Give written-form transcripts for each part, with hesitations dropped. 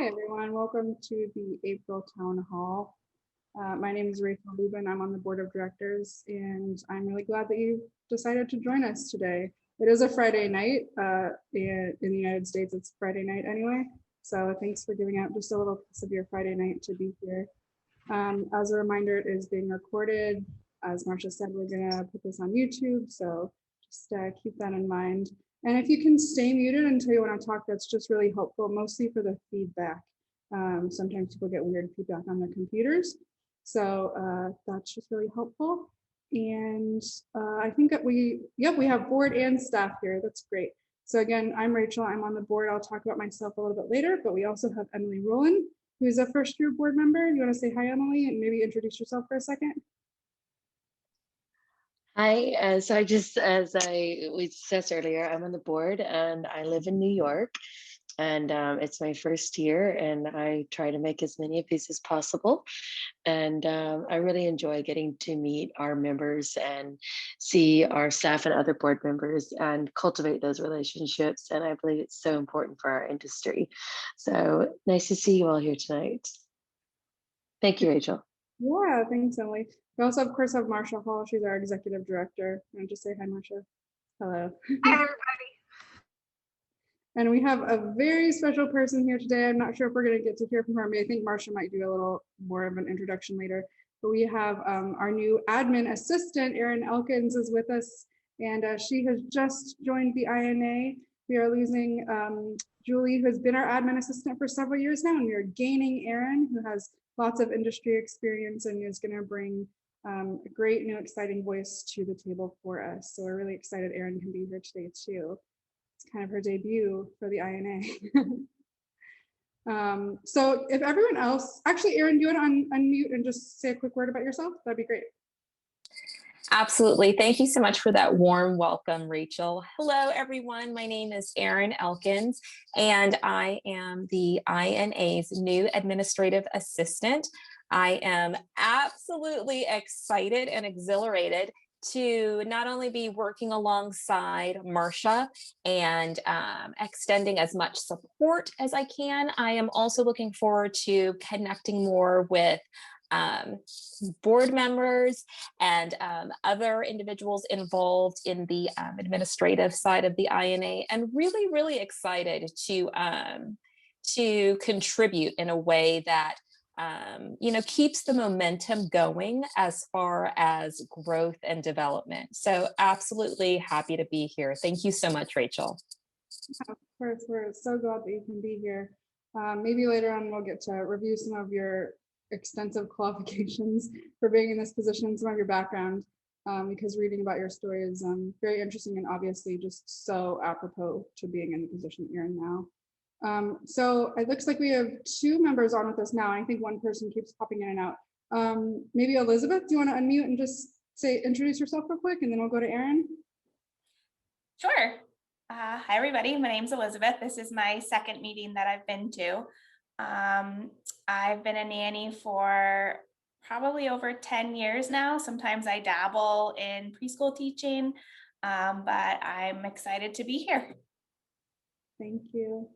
Hi, everyone. Welcome to the April Town Hall. My name is Rachael Lubin. I'm on the board of directors, and I'm really glad that you decided to join us today. It is a Friday night. In the United States, it's Friday night anyway. So thanks for giving out just a little piece of your Friday night to be here. As a reminder, it is being recorded. As Marcia said, we're gonna put this on YouTube, so just keep that in mind. And if you can stay muted until you want to talk, that's just really helpful, mostly for the feedback. Sometimes people get weird feedback on their computers. So that's just really helpful. And I think that we have board and staff here. That's great. So again, I'm Rachel, I'm on the board. I'll talk about myself a little bit later, but we also have Emily Rowland, who's a first year board member. You want to say hi, Emily, and maybe introduce yourself for a second? Hi, so we discussed earlier, I'm on the board and I live in New York, and it's my first year, and I try to make as many of these as possible. And I really enjoy getting to meet our members and see our staff and other board members and cultivate those relationships. And I believe it's so important for our industry. So nice to see you all here tonight. Thank you, Rachel. Yeah, thanks, Emily. We also, of course, have Marcia Hall. She's our executive director. And just say hi, Marcia. Hello. Hi, everybody. And we have a very special person here today. I'm not sure if we're going to get to hear from her. I think Marcia might do a little more of an introduction later. But we have our new admin assistant, Erin Elkins, is with us. And she has just joined the INA. We are losing Julie, who has been our admin assistant for several years now. And we are gaining Erin, who has lots of industry experience and is going to bring a great new exciting voice to the table for us. So we're really excited Erin can be here today too. It's kind of her debut for the INA. So if everyone else, actually Erin, do you want to unmute and just say a quick word about yourself? That'd be great. Absolutely. Thank you so much for that warm welcome, Rachel. Hello, everyone. My name is Erin Elkins, and I am the INA's new administrative assistant. I am absolutely excited and exhilarated to not only be working alongside Marcia and extending as much support as I can. I am also looking forward to connecting more with board members and other individuals involved in the administrative side of the INA, and really, really excited to contribute in a way that keeps the momentum going as far as growth and development. So absolutely happy to be here. Thank you so much, Rachel. Of course, we're so glad that you can be here. Maybe later on we'll get to review some of your extensive qualifications for being in this position, some of your background, because reading about your story is very interesting and obviously just so apropos to being in the position that you're in now. So it looks like we have two members on with us now. I think one person keeps popping in and out. Maybe Elizabeth, do you want to unmute and just introduce yourself real quick, and then we'll go to Erin? Sure. Hi, everybody. My name's Elizabeth. This is my second meeting that I've been to. I've been a nanny for probably over 10 years now. Sometimes I dabble in preschool teaching, but I'm excited to be here. Thank you.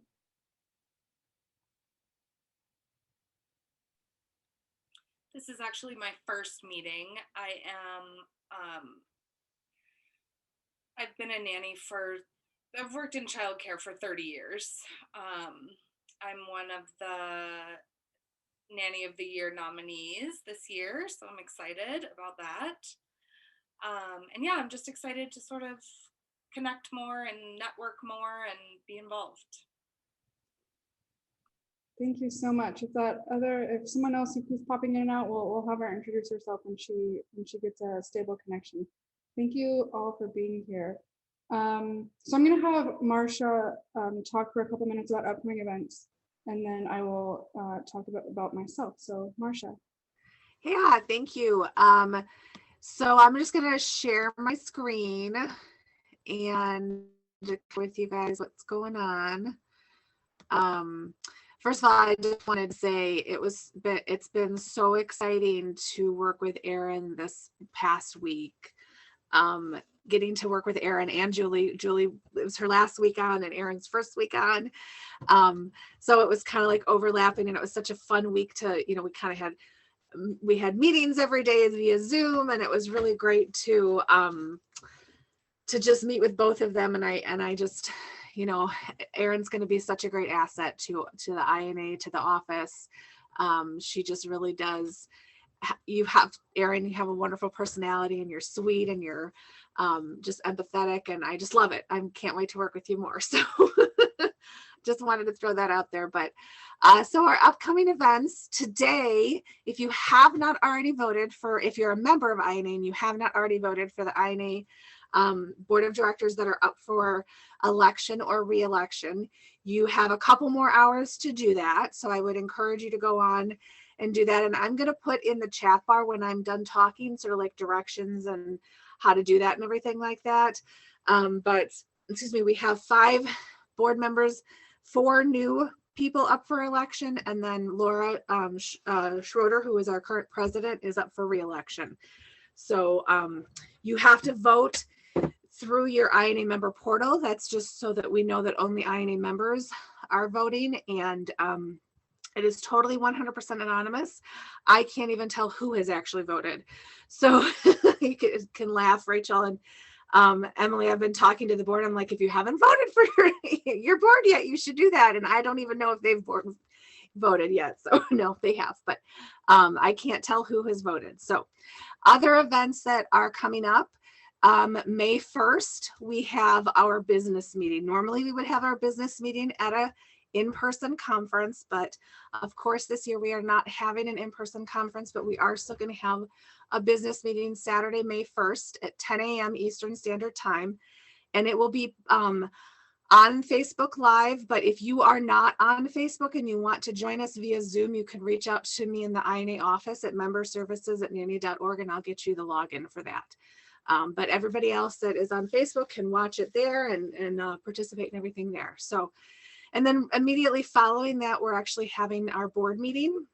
This is actually my first meeting. I've been a nanny I've worked in childcare for 30 years. I'm one of the Nanny of the Year nominees this year, so I'm excited about that. And yeah, I'm just excited to sort of connect more and network more and be involved. Thank you so much. If someone else who keeps popping in and out, we'll have her introduce herself when she gets a stable connection. Thank you all for being here. So I'm going to have Marcia talk for a couple minutes about upcoming events, and then I will talk about myself. So Marcia. Yeah, thank you. So I'm just going to share my screen and with you guys what's going on. First of all, I just wanted to say it's been so exciting to work with Erin this past week. getting to work with Erin and Julie. Julie, it was her last week on and Erin's first week on. So it was kind of like overlapping, and it was such a fun week to, you know, we had meetings every day via Zoom, and it was really great to just meet with both of them. And I just, you know, Erin's going to be such a great asset to the INA, to the office. She just really does. Erin, you have a wonderful personality, and you're sweet, and you're just empathetic, and I just love it. I can't wait to work with you more. So just wanted to throw that out there. But so our upcoming events today, if you have not already voted if you're a member of INA and you have not already voted for the INA board of directors that are up for election or re-election, you have a couple more hours to do that. So I would encourage you to go on and do that. And I'm going to put in the chat bar when I'm done talking, sort of like directions and how to do that and everything like that. But excuse me, we have 5 board members, 4 new people up for election, and then Laura Schroeder, who is our current president, is up for re-election. So you have to vote through your INA member portal. That's just so that we know that only INA members are voting, and it is totally 100% anonymous. I can't even tell who has actually voted. So you can laugh, Rachel and Emily. I've been talking to the board. I'm like, if you haven't voted for your board yet, you should do that. And I don't even know if they've voted yet. So no, they have, but I can't tell who has voted. So other events that are coming up, May 1st, we have our business meeting. Normally we would have our business meeting at a in-person conference, but of course this year we are not having an in-person conference, but we are still going to have a business meeting Saturday, May 1st at 10 a.m. Eastern Standard Time. And it will be on Facebook Live. But if you are not on Facebook and you want to join us via Zoom, you can reach out to me in the INA office at memberservices@nanny.org, and I'll get you the login for that. But everybody else that is on Facebook can watch it there and participate in everything there. So, and then immediately following that, we're actually having our board meeting.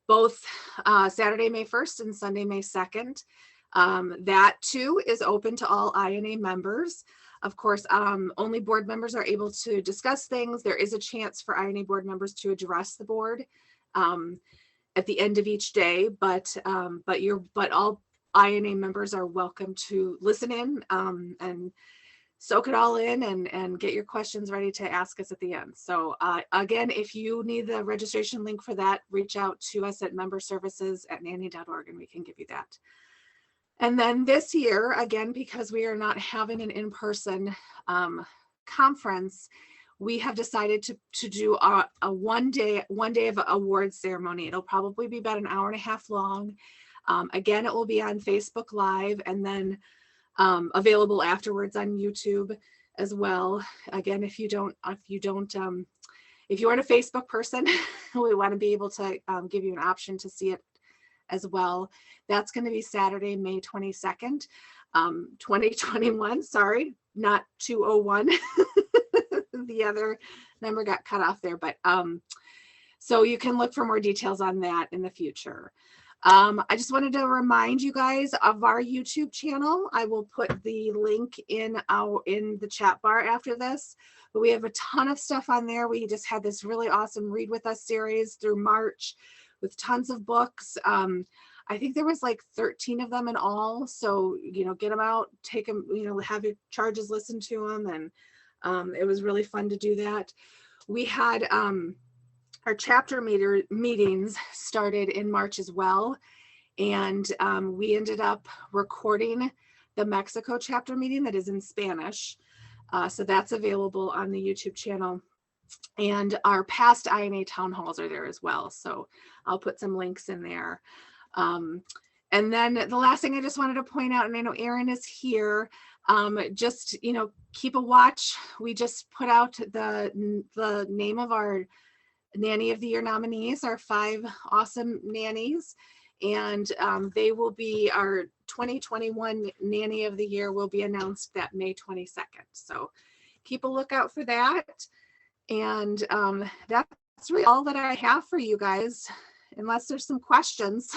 Both Saturday, May 1st and Sunday, May 2nd. That too is open to all INA members. Of course, only board members are able to discuss things. There is a chance for INA board members to address the board at the end of each day, but all INA members are welcome to listen in and soak it all in and get your questions ready to ask us at the end. So again, if you need the registration link for that, reach out to us at memberservices@nanny.org and we can give you that. And then this year, again, because we are not having an in-person conference, we have decided to do a one day of award ceremony. It'll probably be about an hour and a half long. Again, it will be on Facebook Live and then available afterwards on YouTube as well. Again, if you aren't a Facebook person, we want to be able to give you an option to see it as well. That's going to be Saturday, May 22nd, 2021. Sorry, not 201. The other number got cut off there, but so you can look for more details on that in the future. I just wanted to remind you guys of our YouTube channel. I will put the link in the chat bar after this, but we have a ton of stuff on there. We just had this really awesome Read With Us series through March with tons of books. I think there was like 13 of them in all. So, get them out, take them, have your charges listen to them. And it was really fun to do that. We had, our chapter meetings started in March as well. And we ended up recording the Mexico chapter meeting that is in Spanish. So that's available on the YouTube channel. And our past INA town halls are there as well. So I'll put some links in there. And then the last thing I just wanted to point out, and I know Erin is here, just, keep a watch. We just put out the name of our Nanny of the Year nominees, our 5 awesome nannies, and they will be our 2021 Nanny of the Year will be announced that May 22nd. So keep a lookout for that. And that's really all that I have for you guys, unless there's some questions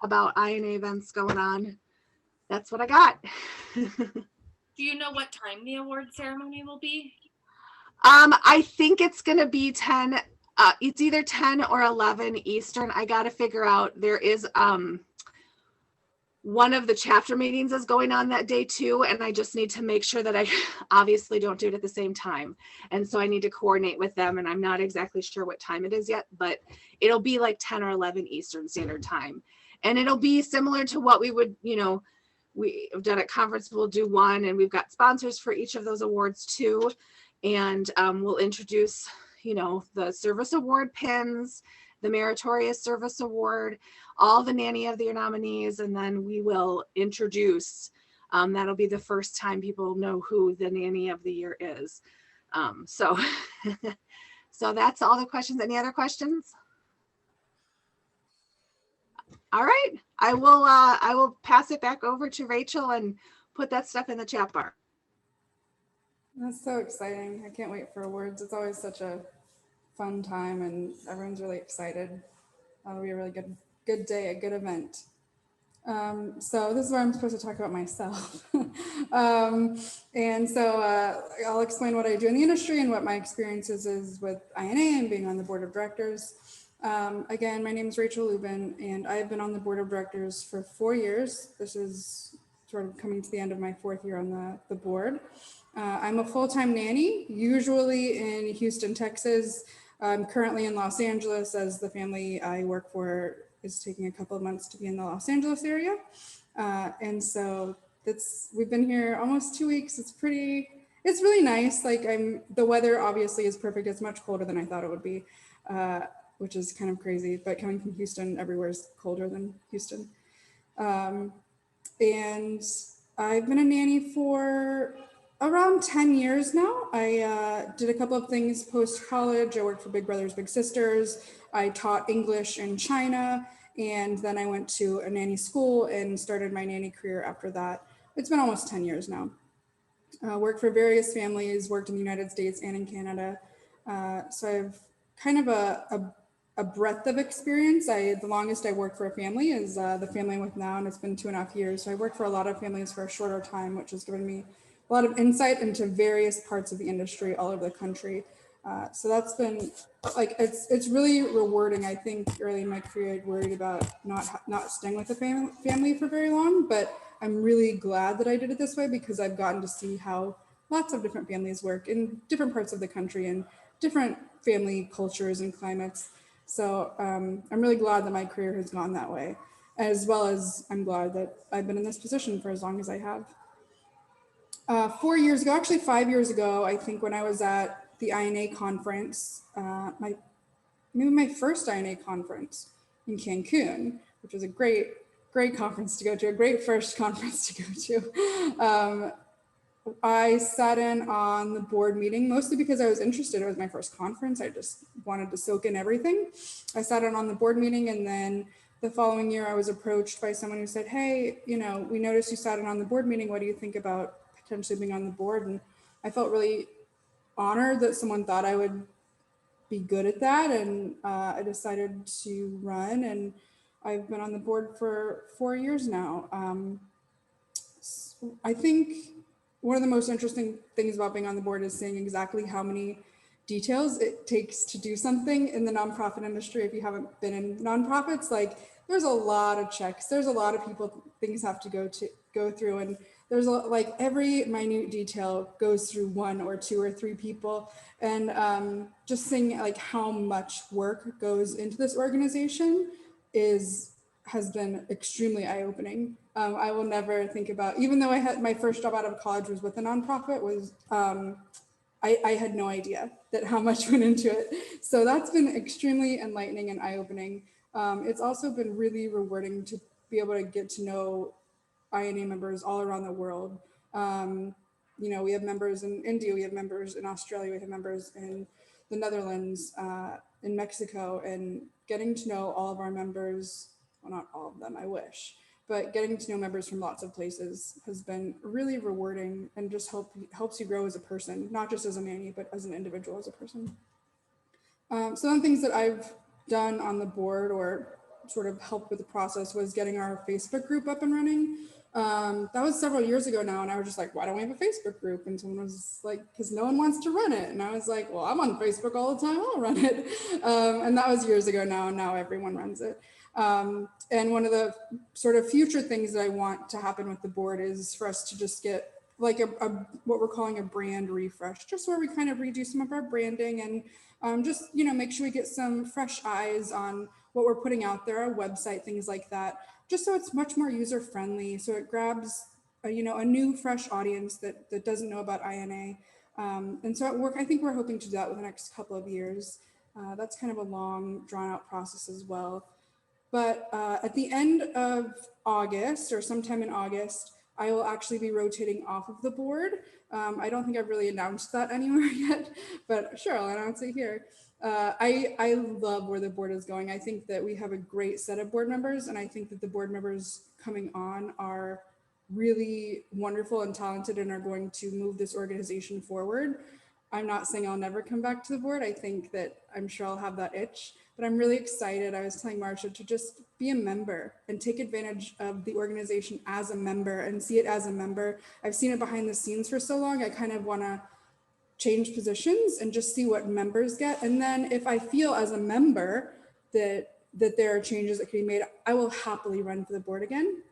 about INA events going on. that's what I got. Do you know what time the award ceremony will be? I think it's going to be 10. It's either 10 or 11 Eastern. I got to figure out, there is one of the chapter meetings is going on that day too. And I just need to make sure that I obviously don't do it at the same time. And so I need to coordinate with them, and I'm not exactly sure what time it is yet, but it'll be like 10 or 11 Eastern Standard Time. And it'll be similar to what we would, we've done at conference. We'll do one, and we've got sponsors for each of those awards too. And we'll introduce, the service award pins, the meritorious service award, all the Nanny of the Year nominees, and then we will introduce, that'll be the first time people know who the Nanny of the Year is. So that's all the questions. Any other questions? All right, I will pass it back over to Rachel and put that stuff in the chat bar. That's so exciting. I can't wait for awards. It's always such a fun time and everyone's really excited. That'll be a really good day, a good event. So this is where I'm supposed to talk about myself. And so I'll explain what I do in the industry and what my experiences is with INA and being on the board of directors. Again, my name is Rachael Lubin, and I've been on the board of directors for 4 years. This is sort of coming to the end of my 4th year on the board. I'm a full-time nanny, usually in Houston, Texas. I'm currently in Los Angeles, as the family I work for is taking a couple of months to be in the Los Angeles area. And so we've been here almost 2 weeks. It's really nice. Like the weather obviously is perfect. It's much colder than I thought it would be, which is kind of crazy, but coming from Houston, everywhere is colder than Houston. And I've been a nanny for around 10 years now. I did a couple of things post-college. I worked for Big Brothers Big Sisters. I taught English in China, and then I went to a nanny school and started my nanny career after that. It's been almost 10 years now. Worked for various families, worked in the United States and in Canada. So I've kind of a breadth of experience. The longest I worked for a family is the family I'm with now, and it's been 2.5 years. So I worked for a lot of families for a shorter time, which has given me a lot of insight into various parts of the industry all over the country. So that's been it's really rewarding. I think early in my career, I'd worried about not staying with the family for very long, but I'm really glad that I did it this way, because I've gotten to see how lots of different families work in different parts of the country and different family cultures and climates. So I'm really glad that my career has gone that way, as well as I'm glad that I've been in this position for as long as I have. 4 years ago, actually 5 years ago, I think, when I was at the INA conference, maybe my first INA conference in Cancun, which was a great conference to go to, a great first conference to go to. I sat in on the board meeting, mostly because I was interested. It was my first conference. I just wanted to soak in everything. I sat in on the board meeting, and then the following year I was approached by someone who said, hey, we noticed you sat in on the board meeting. What do you think about potentially being on the board? And I felt really honored that someone thought I would be good at that. And I decided to run, and I've been on the board for 4 years now. I think one of the most interesting things about being on the board is seeing exactly how many details it takes to do something in the nonprofit industry. If you haven't been in nonprofits, there's a lot of checks. There's a lot of people, things have to go through, and there's every minute detail goes through 1 or 2 or 3 people. And just seeing how much work goes into this organization has been extremely eye-opening. I will never think about, even though I had my first job out of college was with a nonprofit, I had no idea that how much went into it. So that's been extremely enlightening and eye-opening. It's also been really rewarding to be able to get to know INA members all around the world. We have members in India, we have members in Australia, we have members in the Netherlands, in Mexico, and getting to know all of our members, well, not all of them, I wish, but getting to know members from lots of places has been really rewarding, and just helps you grow as a person, not just as a nanny, but as an individual, as a person. Some of the things that I've done on the board or sort of helped with the process was getting our Facebook group up and running. That was several years ago now. And I was just like, why don't we have a Facebook group? And someone was like, because no one wants to run it. And I was like, well, I'm on Facebook all the time, I'll run it. And that was years ago now, and now everyone runs it. And one of the sort of future things that I want to happen with the board is for us to just get like a what we're calling a brand refresh, just where we kind of redo some of our branding and just, you know, make sure we get some fresh eyes on what we're putting out there, our website, things like that, just so it's much more user friendly. So it grabs a, you know, a new fresh audience that doesn't know about INA. And so at work, I think we're hoping to do that within the next couple of years. That's kind of a long drawn out process as well. But at the end of August or sometime in August, I will actually be rotating off of the board. I don't think I've really announced that anywhere yet, but sure, I'll announce it here. I love where the board is going. I think that we have a great set of board members, and I think that the board members coming on are really wonderful and talented and are going to move this organization forward. I'm not saying I'll never come back to the board. I think that I'm sure I'll have that itch, but I'm really excited. I was telling Marcia to just be a member and take advantage of the organization as a member and see it as a member. I've seen it behind the scenes for so long. I kind of want to change positions and just see what members get. And then if I feel as a member that there are changes that can be made, I will happily run for the board again.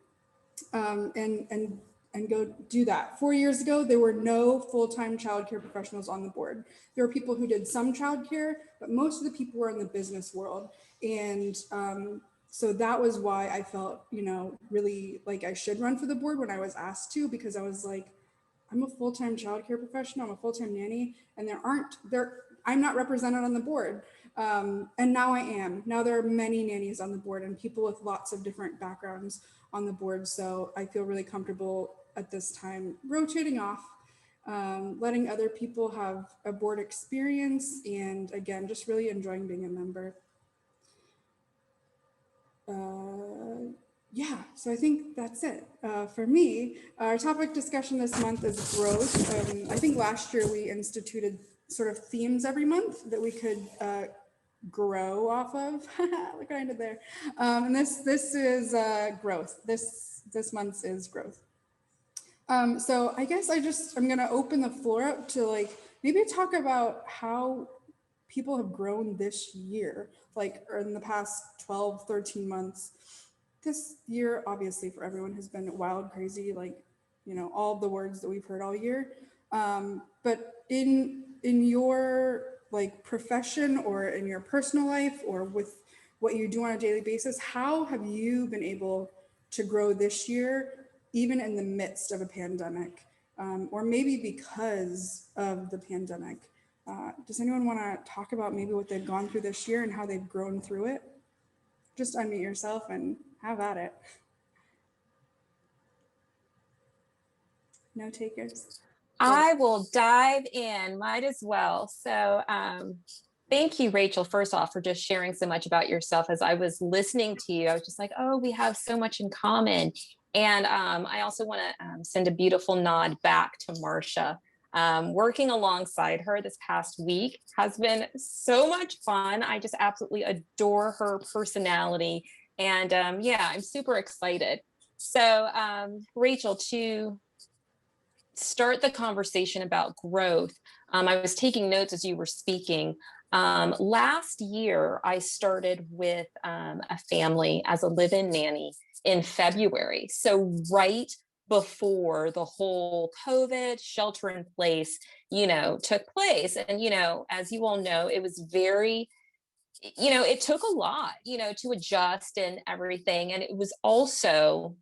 And go do that. 4 years ago, there were no full-time childcare professionals on the board. There were people who did some childcare, but most of the people were in the business world. And so that was why I felt, you know, really like I should run for the board when I was asked to, because I was like, I'm a full-time childcare professional, I'm a full-time nanny, and I'm not represented on the board. And now I am. Now there are many nannies on the board and people with lots of different backgrounds on the board. So I feel really comfortable at this time rotating off, letting other people have a board experience, and again, just really enjoying being a member. Yeah, so I think that's it for me. Our topic discussion this month is growth. I think last year we instituted sort of themes every month that we could grow off of. Look what I did there. And this is growth. This month's is growth. So I guess I'm gonna open the floor up to like maybe talk about how people have grown this year, like or in the past 12, 13 months. This year, obviously for everyone has been wild, crazy, like, you know, all the words that we've heard all year. But in your like profession or in your personal life or with what you do on a daily basis, how have you been able to grow this year, even in the midst of a pandemic, or maybe because of the pandemic? Does anyone want to talk about maybe what they've gone through this year and how they've grown through it? Just unmute yourself and have at it. No takers? I will dive in, might as well. So thank you, Rachel, first off, for just sharing so much about yourself. As I was listening to you, I was just like, oh, we have so much in common. And I also want to send a beautiful nod back to Marcia. Working alongside her this past week has been so much fun. I just absolutely adore her personality. And yeah, I'm super excited. So Rachel, to start the conversation about growth, I was taking notes as you were speaking. Last year, I started with a family as a live-in nanny in February. So right before the whole COVID shelter in place, you know, took place. And, you know, as you all know, it was very, you know, it took a lot, you know, to adjust and everything. And it was also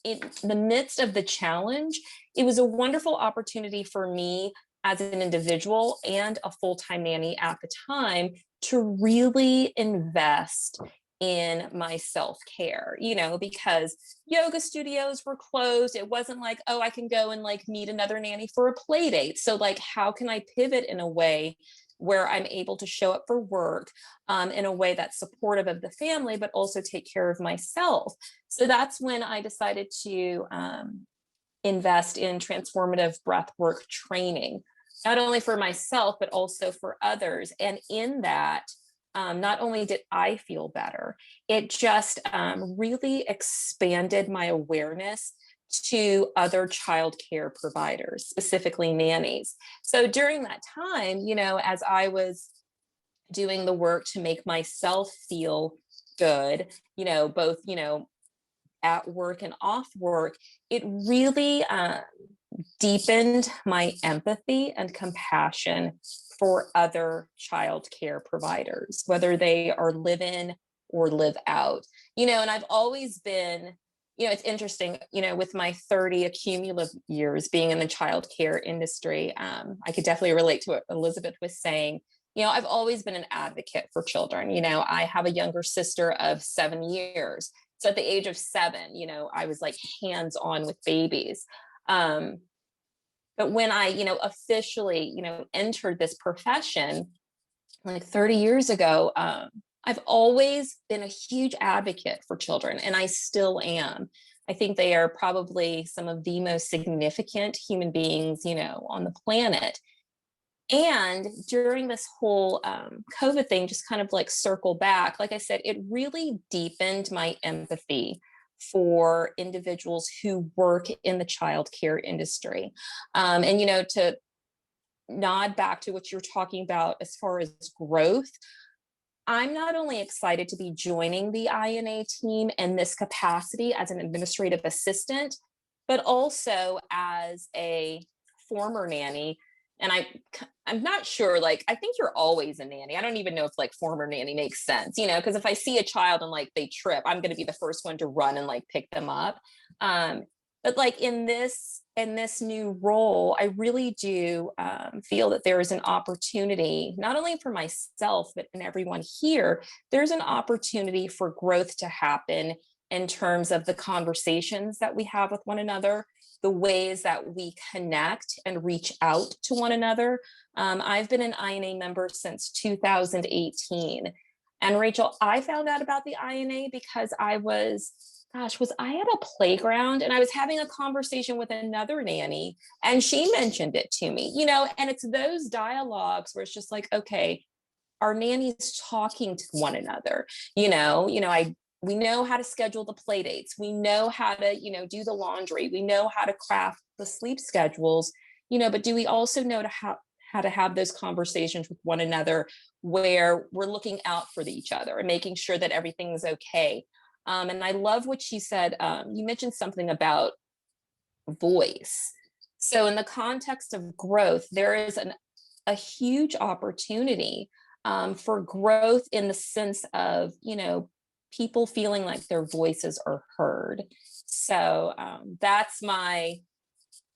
in the midst of the challenge, it was a wonderful opportunity for me as an individual and a full-time nanny at the time to really invest in my self-care, you know, because yoga studios were closed. It wasn't like, oh, I can go and like meet another nanny for a play date. So like, how can I pivot in a way where I'm able to show up for work in a way that's supportive of the family, but also take care of myself? So that's when I decided to invest in transformative breathwork training, not only for myself, but also for others. And in that, not only did I feel better, it just really expanded my awareness to other childcare providers, specifically nannies. So during that time, as I was doing the work to make myself feel good, both, at work and off work, it really deepened my empathy and compassion for other child care providers, whether they are live in or live out. And I've always been, it's interesting, with my 30 cumulative years being in the child care industry, I could definitely relate to what Elizabeth was saying. I've always been an advocate for children. I have a younger sister of 7 years. So at the age of 7, I was like hands-on with babies. But when I, officially, entered this profession, like 30 years ago, I've always been a huge advocate for children, and I still am. I think they are probably some of the most significant human beings, on the planet. And during this whole COVID thing, just kind of like circle back, like I said, it really deepened my empathy for individuals who work in the childcare industry. And, to nod back to what you're talking about as far as growth, I'm not only excited to be joining the INA team in this capacity as an administrative assistant, but also as a former nanny. And I'm not sure, like, I think you're always a nanny. I don't even know if like former nanny makes sense, because if I see a child and like they trip, I'm going to be the first one to run and like pick them up. But like in this new role, I really do feel that there is an opportunity, not only for myself, but in everyone here, there's an opportunity for growth to happen in terms of the conversations that we have with one another, the ways that we connect and reach out to one another. I've been an INA member since 2018. And Rachel, I found out about the INA because was I at a playground and I was having a conversation with another nanny and she mentioned it to me, and it's those dialogues where it's just like, okay, our nannies talking to one another, we know how to schedule the play dates. We know how to, do the laundry. We know how to craft the sleep schedules, but do we also know how to have those conversations with one another where we're looking out for each other and making sure that everything's okay. And I love what she said. You mentioned something about voice. So in the context of growth, there is a huge opportunity for growth in the sense of, people feeling like their voices are heard. So that's my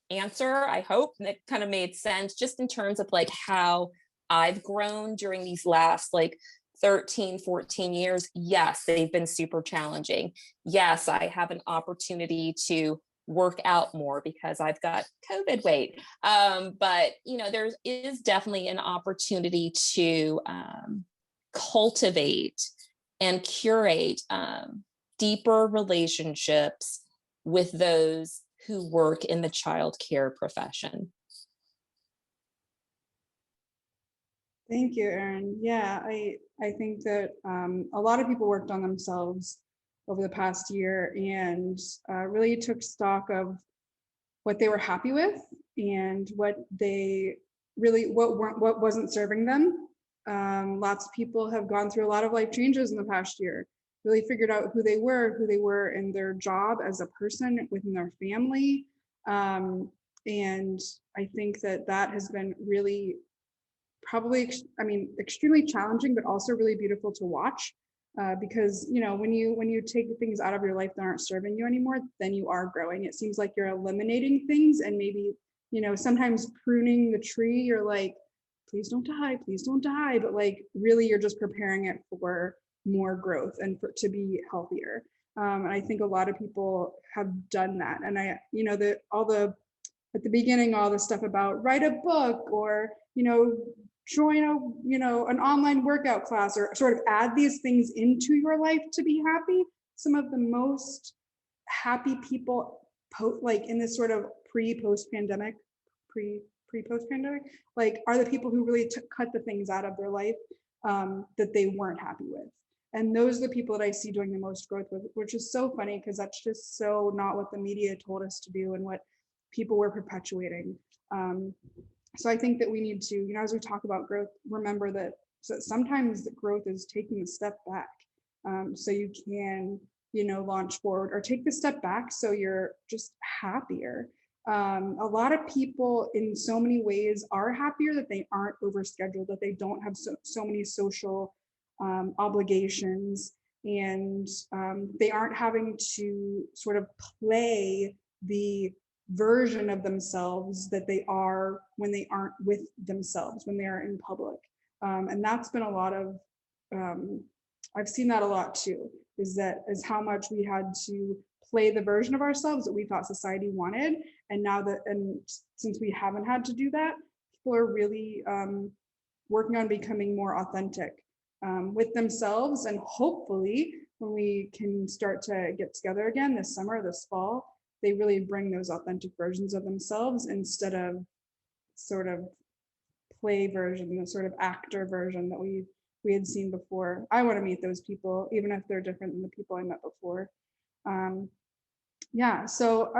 answer. I hope that kind of made sense just in terms of like how I've grown during these last like 13, 14 years. Yes, they've been super challenging. Yes, I have an opportunity to work out more because I've got COVID weight. But, there is definitely an opportunity to cultivate and curate deeper relationships with those who work in the child care profession. Thank you, Erin. Yeah, I think that a lot of people worked on themselves over the past year and really took stock of what they were happy with and what wasn't serving them. Lots of people have gone through a lot of life changes in the past year, really figured out who they were in their job as a person within their family. And I think that has been really extremely challenging, but also really beautiful to watch. Because when you take things out of your life that aren't serving you anymore, then you are growing. It seems like you're eliminating things and maybe, sometimes pruning the tree, you're like, please don't die. But like, really, you're just preparing it for more growth and to be healthier. And I think a lot of people have done that. And at the beginning, all the stuff about write a book or, join an online workout class or sort of add these things into your life to be happy. Some of the most happy people like in this sort of pre-post pandemic, like are the people who really cut the things out of their life that they weren't happy with. And those are the people that I see doing the most growth with, which is so funny because that's just so not what the media told us to do and what people were perpetuating. So I think that we need to, as we talk about growth, remember that sometimes the growth is taking a step back, so you can, launch forward, or take the step back so you're just happier. A lot of people in so many ways are happier that they aren't overscheduled, that they don't have so many social obligations, and they aren't having to sort of play the version of themselves that they are when they aren't with themselves, when they are in public. And that's been a lot of, I've seen that a lot too, is how much we had to play the version of ourselves that we thought society wanted. And since we haven't had to do that, people are really working on becoming more authentic with themselves. And hopefully when we can start to get together again this summer, this fall, they really bring those authentic versions of themselves instead of sort of play version, the sort of actor version that we had seen before. I want to meet those people, even if they're different than the people I met before. Yeah, so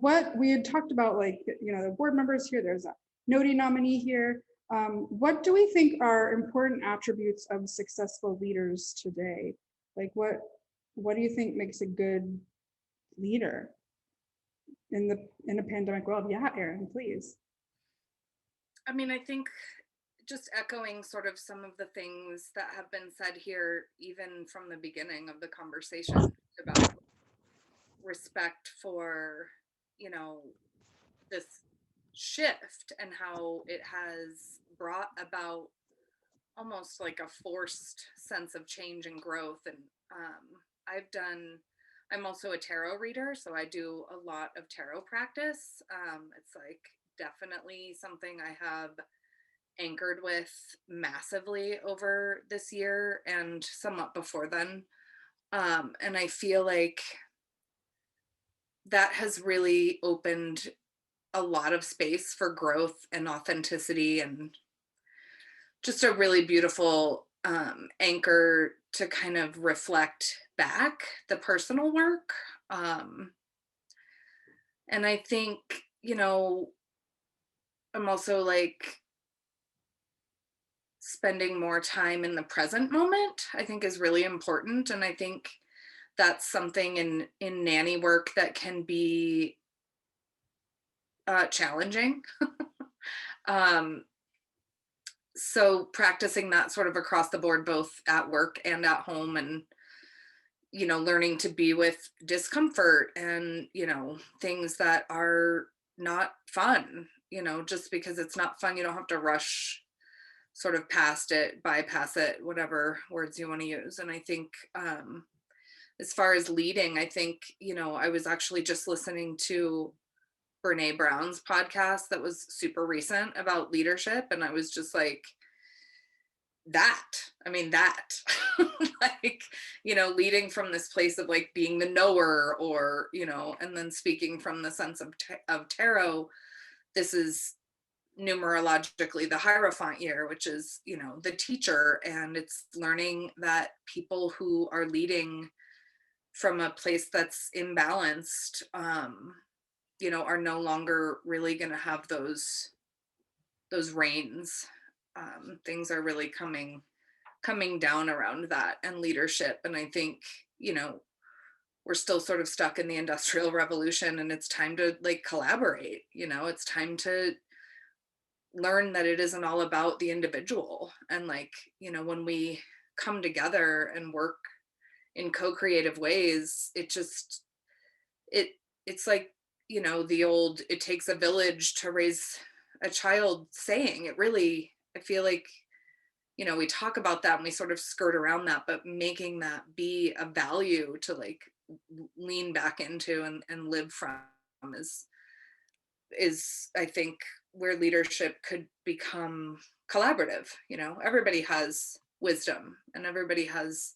what we had talked about, like, the board members here, there's a NOTI nominee here. What do we think are important attributes of successful leaders today? Like, what do you think makes a good leader in a pandemic world? Yeah, Erin, please. I mean, I think just echoing sort of some of the things that have been said here, even from the beginning of the conversation, about respect for, this shift and how it has brought about almost like a forced sense of change and growth. And I'm also a tarot reader, so I do a lot of tarot practice. It's like definitely something I have anchored with massively over this year and somewhat before then. And I feel like that has really opened a lot of space for growth and authenticity, and just a really beautiful anchor to kind of reflect back the personal work. And I think, I'm also like spending more time in the present moment, I think is really important. And I think that's something in nanny work that can be challenging. So practicing that sort of across the board, both at work and at home, and learning to be with discomfort and things that are not fun. Just because it's not fun, you don't have to rush sort of past it, bypass it, whatever words you want to use. And I think as far as leading, I think I was actually just listening to Brene Brown's podcast that was super recent about leadership, and I was just like, that like, leading from this place of like being the knower, or and then speaking from the sense of tarot, this is numerologically the Hierophant year, which is the teacher, and it's learning that people who are leading from a place that's imbalanced are no longer really going to have those reins. Things are really coming down around that and leadership. And I think, we're still sort of stuck in the Industrial Revolution, and it's time to like collaborate. It's time to learn that it isn't all about the individual. And like, when we come together and work in co-creative ways, it's like, the old, it takes a village to raise a child saying. It really, I feel like, we talk about that and we sort of skirt around that, but making that be a value to like lean back into and live from is I think where leadership could become collaborative. Everybody has wisdom and everybody has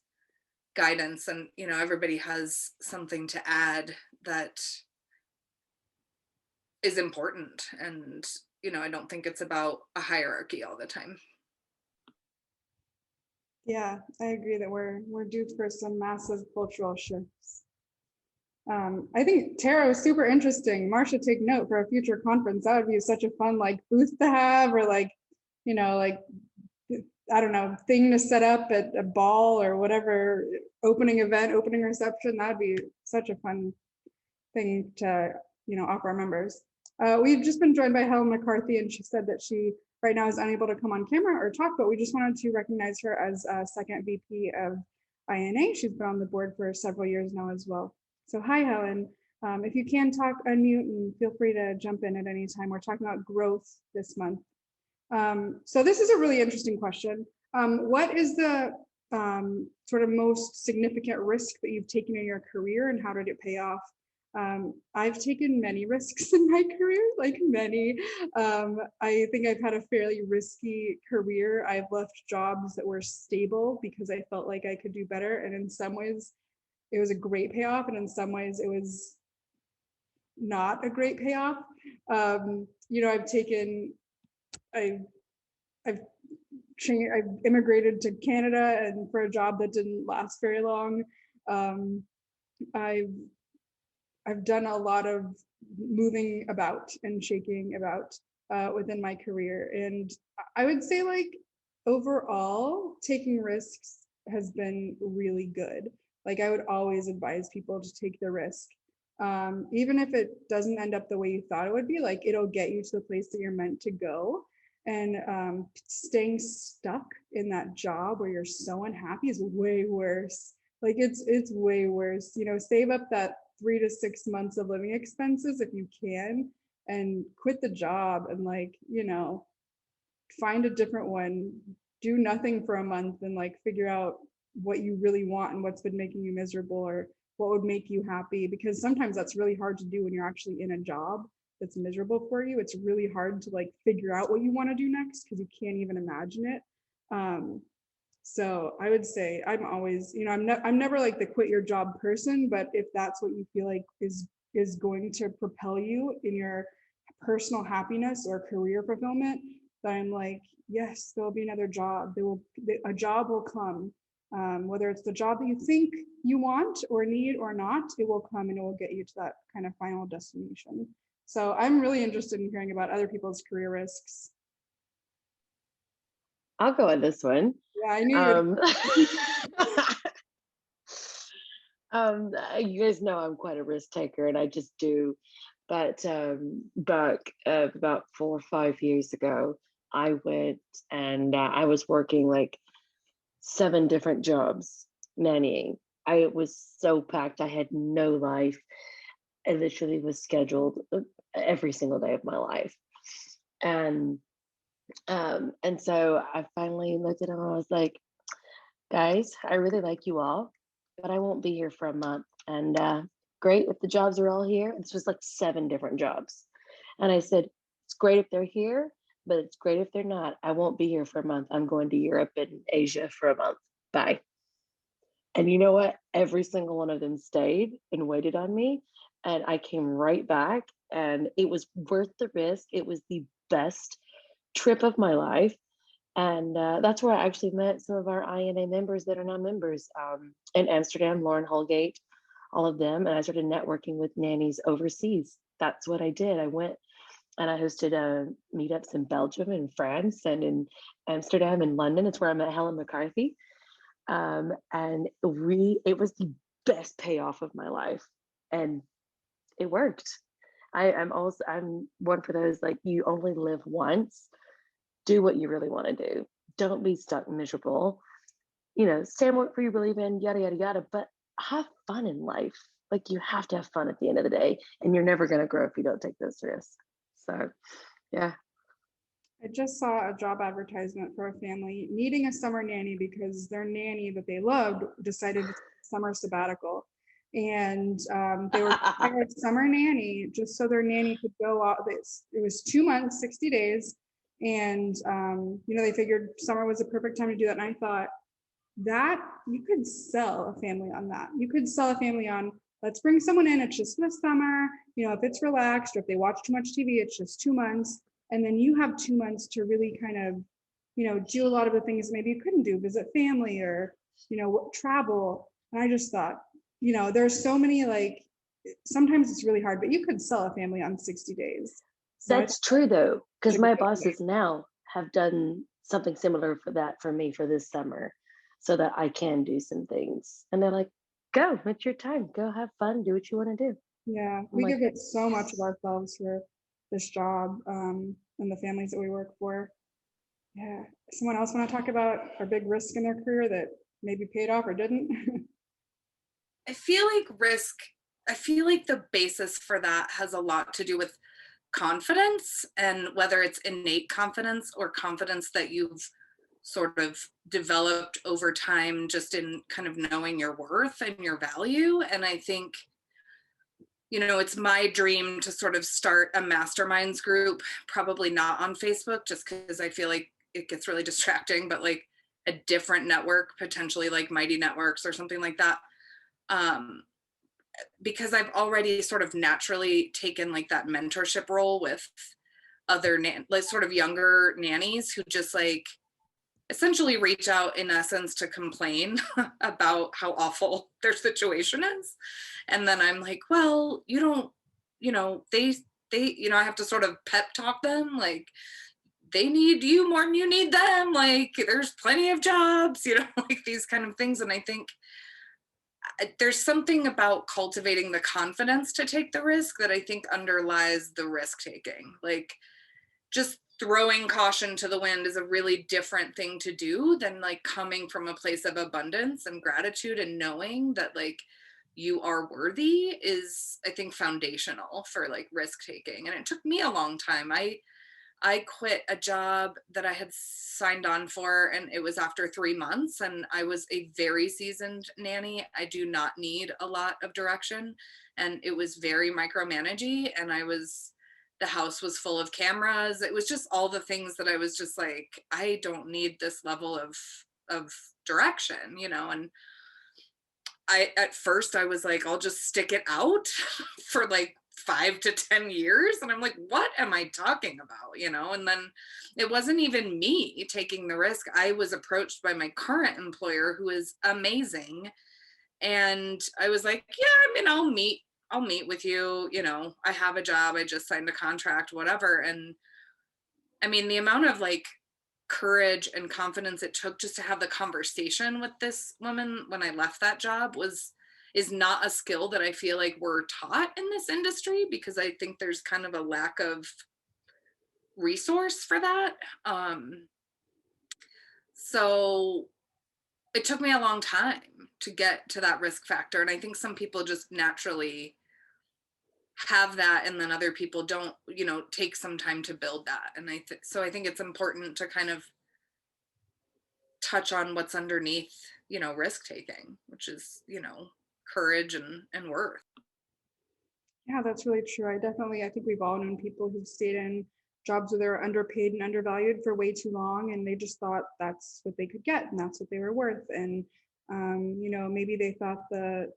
guidance, and everybody has something to add that is important. And I don't think it's about a hierarchy all the time. Yeah, I agree that we're due for some massive cultural shifts. I think tarot is super interesting. Marcia, take note for a future conference. That would be such a fun like booth to have, or like, like I don't know, thing to set up at a ball or whatever, opening event, opening reception. That'd be such a fun thing to, offer our members. We've just been joined by Helen McCarthy, and she said that she right now is unable to come on camera or talk, but we just wanted to recognize her as a second VP of INA. She's been on the board for several years now as well. So hi, Helen. If you can talk, unmute, and feel free to jump in at any time. We're talking about growth this month. So this is a really interesting question. What is the sort of most significant risk that you've taken in your career, and how did it pay off? I've taken many risks in my career, like many. I think I've had a fairly risky career. I've left jobs that were stable because I felt like I could do better. And in some ways, it was a great payoff. And in some ways, it was not a great payoff. I've immigrated to Canada, and for a job that didn't last very long. I've done a lot of moving about and shaking about within my career. And I would say, like, overall, taking risks has been really good. Like, I would always advise people to take the risk. Even if it doesn't end up the way you thought it would be, like, it'll get you to the place that you're meant to go. And staying stuck in that job where you're so unhappy is way worse. Like, it's way worse. Save up that 3 to 6 months of living expenses if you can, and quit the job, and find a different one. Do nothing for a month and figure out what you really want and what's been making you miserable, or what would make you happy, because sometimes that's really hard to do when you're actually in a job that's miserable for you. It's really hard to figure out what you want to do next because you can't even imagine it. So I would say I'm always, I'm never the quit your job person, but if that's what you feel like is going to propel you in your personal happiness or career fulfillment, then I'm yes, there'll be another job. A job will come. Whether it's the job that you think you want or need or not, it will come, and it will get you to that kind of final destination. So I'm really interested in hearing about other people's career risks. I'll go on this one. Yeah, I knew you would. You guys know I'm quite a risk taker, and I just do. But back about 4 or 5 years ago, I went and I was working 7 different jobs nannying. I was so packed. I had no life. I literally was scheduled every single day of my life. And so I finally looked at him and I was like, guys, I really like you all, but I won't be here for a month. And great if the jobs are all here. This was 7 different jobs. And I said, it's great if they're here, but it's great if they're not. I won't be here for a month. I'm going to Europe and Asia for a month. Bye. And you know what? Every single one of them stayed and waited on me. And I came right back, and it was worth the risk. It was the best trip of my life. And that's where I actually met some of our INA members that are now members in Amsterdam, Lauren Holgate, all of them. And I started networking with nannies overseas. That's what I did. I went and I hosted meetups in Belgium and France and in Amsterdam and London. It's where I met Helen McCarthy. And it was the best payoff of my life. And it worked. I'm one for those, you only live once. Do what you really want to do. Don't be stuck miserable. Stand what you believe in, yada, yada, yada, but have fun in life. You have to have fun at the end of the day, and you're never going to grow if you don't take those risks. So, yeah. I just saw a job advertisement for a family needing a summer nanny because their nanny that they loved decided to take a summer sabbatical. And they were hiring a summer nanny just so their nanny could go out. It was 2 months, 60 days. And, they figured summer was a perfect time to do that. And I thought that you could sell a family on that. You could sell a family on, let's bring someone in. It's just for the summer. If it's relaxed or if they watch too much TV, it's just 2 months. And then you have 2 months to really kind of do a lot of the things maybe you couldn't do, visit family or, travel. And I just thought, there's so many, like, sometimes it's really hard, but you could sell a family on 60 days. So I That's true though, because Like, my okay. bosses now have done something similar for that for me for this summer, so that I can do some things. And they're like, go, it's your time. Go have fun, do what you want to do. Yeah, I'm we like, give it so much of ourselves for this job, and the families that we work for. Yeah. Someone else want to talk about a big risk in their career that maybe paid off or didn't? I feel like the basis for that has a lot to do with confidence, and whether it's innate confidence or confidence that you've sort of developed over time, just in kind of knowing your worth and your value. And I think, it's my dream to sort of start a masterminds group, probably not on Facebook, just because I feel like it gets really distracting, but like a different network, potentially like Mighty Networks or something like that. Because I've already sort of naturally taken like that mentorship role with other like sort of younger nannies who just like essentially reach out in essence to complain about how awful their situation is. And then I'm like, well, you don't, they, I have to sort of pep talk them, like, they need you more than you need them. Like, there's plenty of jobs, like these kind of things. And I think there's something about cultivating the confidence to take the risk that I think underlies the risk taking. Like, just throwing caution to the wind is a really different thing to do than like coming from a place of abundance and gratitude and knowing that like you are worthy is, I think, foundational for like risk taking. And it took me a long time. I quit a job that I had signed on for, and it was after 3 months, and I was a very seasoned nanny. I do not need a lot of direction, and it was very micromanagey, and the house was full of cameras. It was just all the things that I was just like, I don't need this level of direction, and at first I was like, I'll just stick it out for like 5 to 10 years. And I'm like, what am I talking about? And then it wasn't even me taking the risk. I was approached by my current employer, who is amazing. And I was like, yeah, I'll meet with you. I have a job. I just signed a contract, whatever. And I mean, the amount of like courage and confidence it took just to have the conversation with this woman when I left that job is not a skill that I feel like we're taught in this industry, because I think there's kind of a lack of resource for that. So it took me a long time to get to that risk factor. And I think some people just naturally have that, and then other people don't, take some time to build that. And so I think it's important to kind of touch on what's underneath, risk taking, which is, courage and worth. Yeah, that's really true. I think we've all known people who've stayed in jobs where they're underpaid and undervalued for way too long, and they just thought that's what they could get and that's what they were worth. And maybe they thought the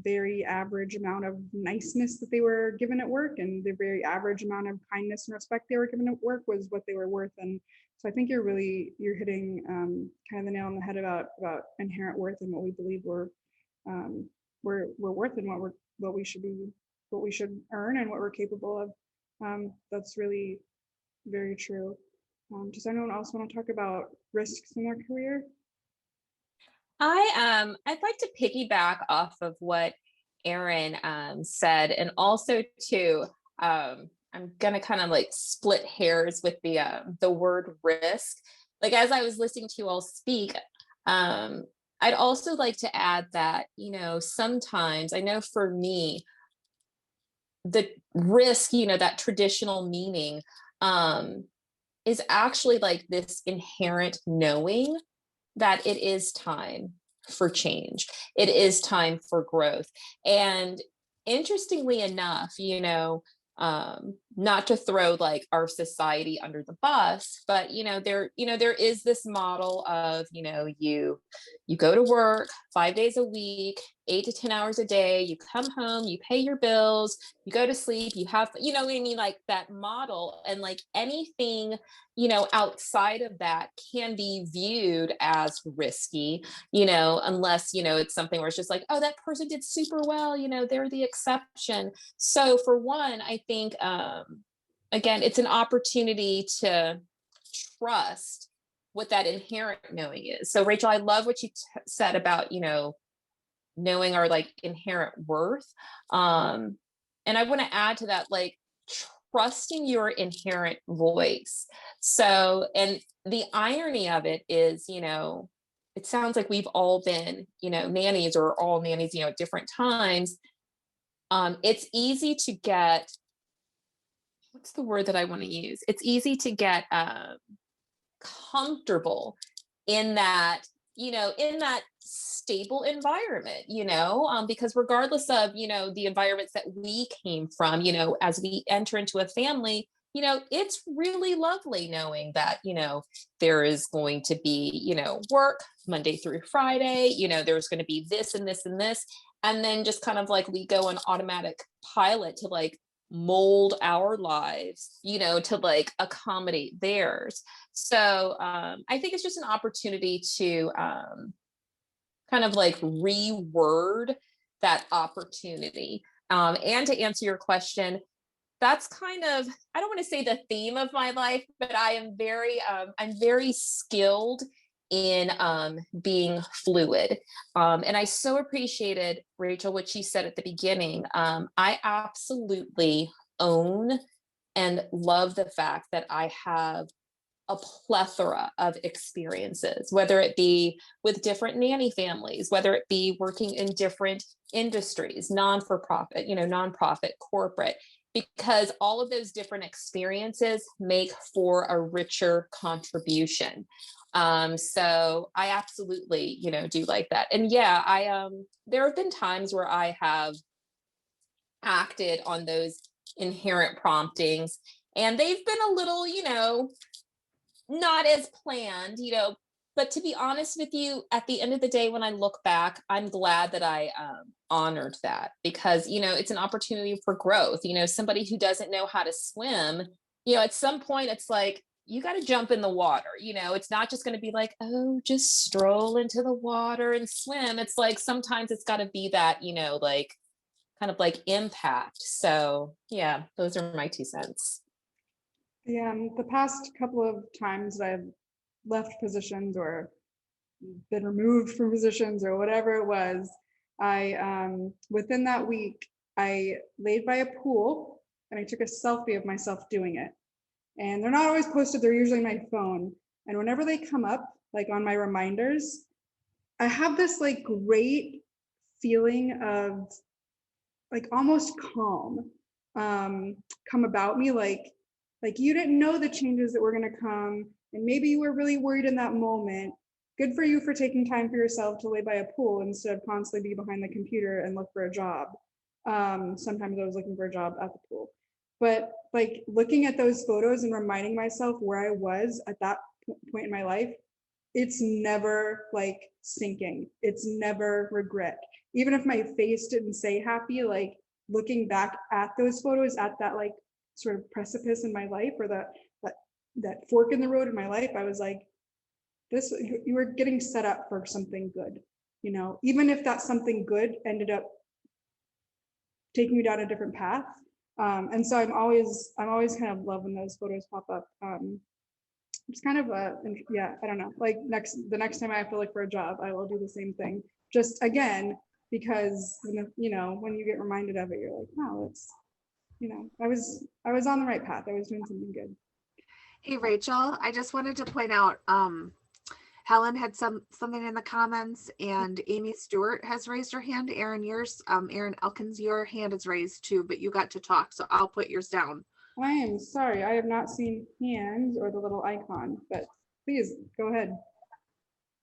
very average amount of niceness that they were given at work and the very average amount of kindness and respect they were given at work was what they were worth. And so I think you're hitting kind of the nail on the head about inherent worth and what we believe we're worth, and what we should earn and what we're capable of. That's really very true. Does anyone else want to talk about risks in their career? I'd like to piggyback off of what Erin said, and also too, I'm gonna kind of like split hairs with the word risk. Like, as I was listening to you all speak, I'd also like to add that, sometimes, I know for me, the risk, that traditional meaning is actually like this inherent knowing that it is time for change. It is time for growth. And interestingly enough, not to throw like our society under the bus, but there is this model of, you go to work 5 days a week, 8 to 10 hours a day, you come home, you pay your bills, you go to sleep, you have, you know what I mean? Like that model, and like anything, you know, outside of that can be viewed as risky, you know, unless, you know, it's something where it's just like, oh, that person did super well, you know, they're the exception. So for one, I think, again, it's an opportunity to trust what that inherent knowing is. So Rachel, I love what you said about, you know, knowing our like inherent worth. And I want to add to that, like trusting your inherent voice. So, and the irony of it is, you know, it sounds like we've all been, you know, nannies or all nannies, you know, at different times. It's easy to get, what's the word that I want to use? It's easy to get comfortable in that, you know, in that stable environment, you know, because regardless of, you know, the environments that we came from, you know, as we enter into a family, you know, it's really lovely knowing that, you know, there is going to be, you know, work Monday through Friday, you know, there's going to be this and this and this. And then just kind of like we go on automatic pilot to like mold our lives, you know, to like accommodate theirs. So I think it's just an opportunity to kind of like reword that opportunity. And to answer your question, that's kind of, I don't want to say the theme of my life, but I am I'm very skilled in being fluid. And I so appreciated, Rachel, what she said at the beginning. I absolutely own and love the fact that I have a plethora of experiences, whether it be with different nanny families, whether it be working in different industries, non-for-profit, you know, nonprofit, corporate, because all of those different experiences make for a richer contribution. So I absolutely, you know, do like that. And yeah, there have been times where I have acted on those inherent promptings, and they've been a little, you know, not as planned, you know, but to be honest with you, at the end of the day, when I look back, I'm glad that I honored that, because, you know, it's an opportunity for growth. You know, somebody who doesn't know how to swim, you know, at some point it's like, you got to jump in the water. You know, it's not just going to be like, oh, just stroll into the water and swim. It's like, sometimes it's got to be that, you know, like kind of like impact. So yeah, those are my 2 cents. Yeah, the past couple of times that I've left positions or been removed from positions or whatever it was, I within that week, I laid by a pool and I took a selfie of myself doing it. And they're not always posted, they're usually my phone. And whenever they come up, like on my reminders, I have this like great feeling of like almost calm come about me, like you didn't know the changes that were going to come, and maybe you were really worried in that moment. Good for you for taking time for yourself to lay by a pool instead of constantly be behind the computer and look for a job. Sometimes I was looking for a job at the pool, but like looking at those photos and reminding myself where I was at that point in my life, it's never like sinking. It's never regret. Even if my face didn't say happy, like looking back at those photos at that like sort of precipice in my life, or that fork in the road in my life, I was like, this, you were getting set up for something good, you know, even if that something good ended up taking you down a different path. And so I'm always kind of love when those photos pop up. It's kind of yeah, I don't know, like the next time I have to look for a job, I will do the same thing. Just again, because, you know, when you get reminded of it, you're like, wow, it's, you know, I was on the right path. I was doing something good. Hey, Rachel, I just wanted to point out, Helen had something in the comments, and Amy Stewart has raised her hand. Erin, yours, Erynne Elkins, your hand is raised too, but you got to talk, so I'll put yours down. I am sorry, I have not seen hands or the little icon, but please go ahead.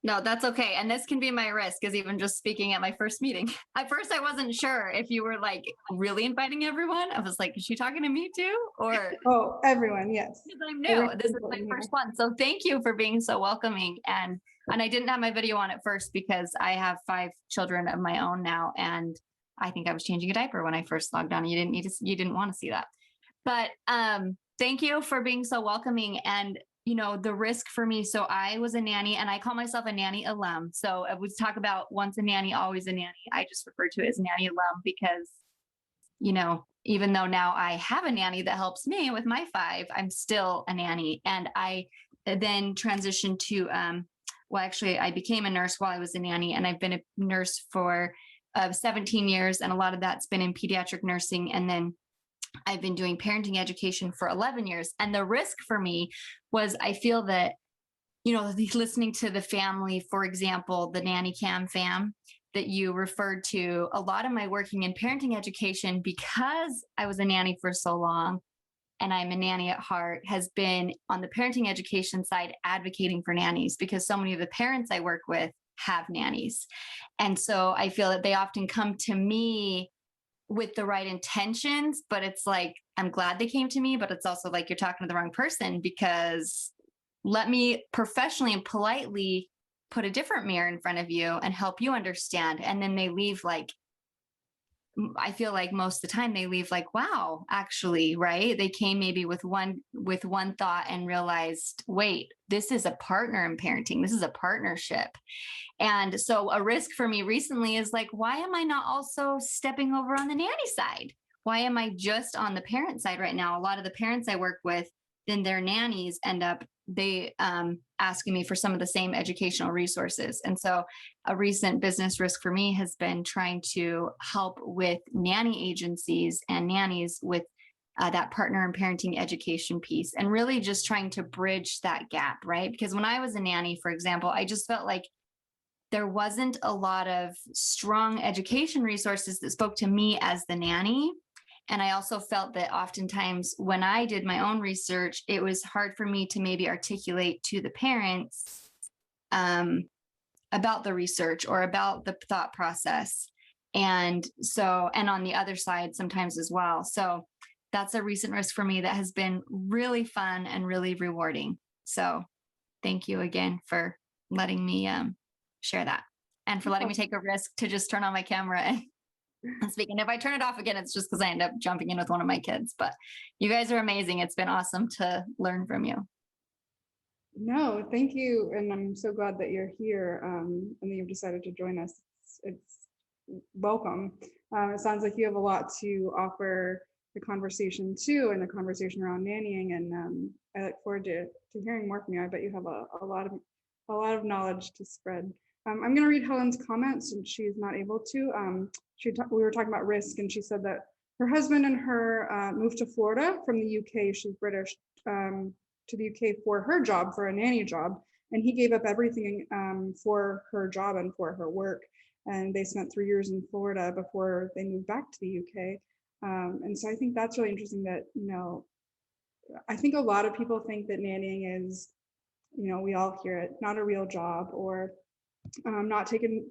No, that's okay. And this can be my risk, because even just speaking at my first meeting, at first I wasn't sure if you were like really inviting everyone. I was like, is she talking to me too? Or oh, everyone, yes. Because I'm new. This is my first one. So thank you for being so welcoming. And And I didn't have my video on at first because I have 5 children of my own now. And I think I was changing a diaper when I first logged on. You didn't want to see that. But thank you for being so welcoming. And, you know, the risk for me. So I was a nanny and I call myself a nanny alum. So I would talk about once a nanny, always a nanny. I just refer to it as nanny alum because, you know, even though now I have a nanny that helps me with my 5, I'm still a nanny. And I then transitioned to, well, actually, I became a nurse while I was a nanny, and I've been a nurse for 17 years. And a lot of that's been in pediatric nursing. And then I've been doing parenting education for 11 years. And the risk for me was I feel that, you know, listening to the family, for example, the nanny cam fam that you referred to, a lot of my working in parenting education, because I was a nanny for so long and I'm a nanny at heart, has been on the parenting education side advocating for nannies, because so many of the parents I work with have nannies. And so I feel that they often come to me with the right intentions, but it's like, I'm glad they came to me, but it's also like you're talking to the wrong person, because let me professionally and politely put a different mirror in front of you and help you understand. And then they leave like, I feel like most of the time they leave like, wow, actually, right? They came maybe with one thought and realized, wait, this is a partner in parenting. This is a partnership. And so a risk for me recently is like, why am I not also stepping over on the nanny side? Why am I just on the parent side right now? A lot of the parents I work with, then their nannies end up, they asking me for some of the same educational resources. And so a recent business risk for me has been trying to help with nanny agencies and nannies with that partner in parenting education piece, and really just trying to bridge that gap, right? Because when I was a nanny, for example, I just felt like there wasn't a lot of strong education resources that spoke to me as the nanny. And I also felt that oftentimes when I did my own research, it was hard for me to maybe articulate to the parents about the research or about the thought process. And so, and on the other side sometimes as well. So that's a recent risk for me that has been really fun and really rewarding. So thank you again for letting me share that, and for letting me take a risk to just turn on my camera and speak. And if I turn it off again, it's just because I end up jumping in with one of my kids. But you guys are amazing. It's been awesome to learn from you. No, thank you. And I'm so glad that you're here and that you've decided to join us. It's welcome. It sounds like you have a lot to offer the conversation too, and the conversation around nannying. And I look forward to hearing more from you. I bet you have a lot of knowledge to spread. I'm going to read Helen's comments, and she's not able to. We were talking about risk, and she said that her husband and her moved to Florida from the UK. She's British, to the UK for her job, for a nanny job, and he gave up everything for her job and for her work. And they spent 3 years in Florida before they moved back to the UK. And so I think that's really interesting that, you know, I think a lot of people think that nannying is, you know, we all hear it, not a real job, or not taken